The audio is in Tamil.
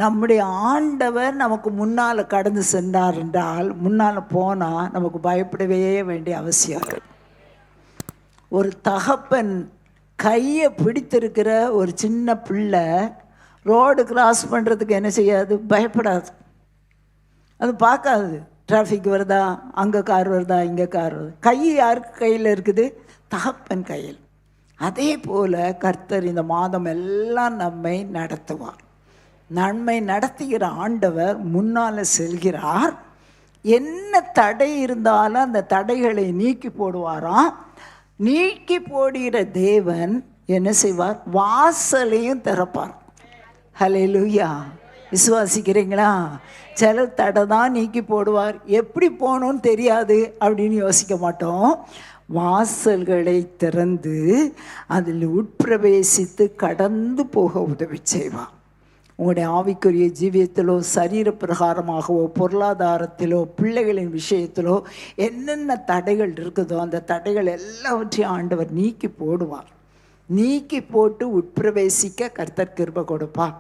நம்முடைய ஆண்டவர் நமக்கு முன்னால் கடந்து சென்றார் என்றால், முன்னால் போனால் நமக்கு பயப்படவே வேண்டிய அவசியம். ஒரு தகப்பன் கையை பிடித்திருக்கிற ஒரு சின்ன பிள்ளை ரோடு கிராஸ் பண்ணுறதுக்கு என்ன செய்யாது? பயப்படாது. அது பார்க்காது டிராஃபிக் வருதா, அங்கே கார் வருதா, இங்கே கார் வருது. கை யாருக்கு கையில் இருக்குது? தகப்பன் கையில். அதே போல் கர்த்தர் இந்த மாதம் எல்லாம் நம்மை நடத்துவார். நன்மை நடத்துகிற ஆண்டவர் முன்னால் செல்கிறார். என்ன தடை இருந்தாலும் அந்த தடைகளை நீக்கி போடுவாராம். நீக்கி போடுகிற தேவன் என்ன செய்வார்? வாசலையும் திறப்பார். ஹல்லேலூயா! விசுவாசிக்கிறீங்களா? சில தடை தான் நீக்கி போடுவார். எப்படி போகணும்னு தெரியாது அப்படின்னு யோசிக்க மாட்டோம். வாசல்களை திறந்து அதில் உட்பிரவேசித்து கடந்து போக உதவி செய்வார். உங்களுடைய ஆவிக்குரிய ஜீவியத்திலோ, சரீர பிரகாரமாகவோ, பொருளாதாரத்திலோ, பிள்ளைகளின் விஷயத்திலோ என்னென்ன தடைகள் இருக்குதோ அந்த தடைகள் எல்லாவற்றையும் ஆண்டவர் நீக்கி போடுவார். நீக்கி போட்டு உட்பிரவேசிக்க கர்த்தர் கிருபை கொடுப்பார்.